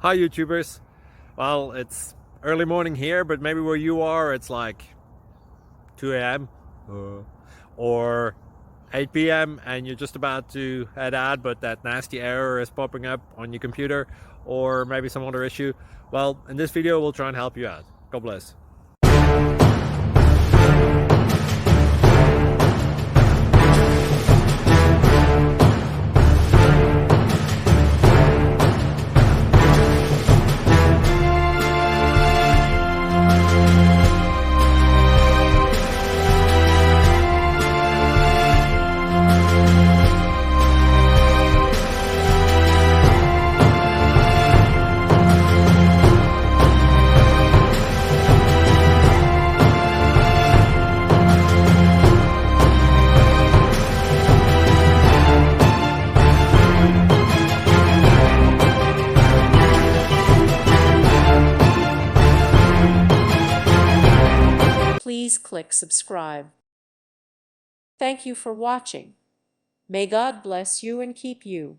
Hi YouTubers. Well, it's early morning here, but maybe where you are it's like 2 a.m. or 8 p.m. and you're just about to head out, but that nasty error is popping up on your computer, or maybe some other issue. Well, in this video we'll try and help you out. God bless. Please click subscribe. Thank you for watching. May God bless you and keep you.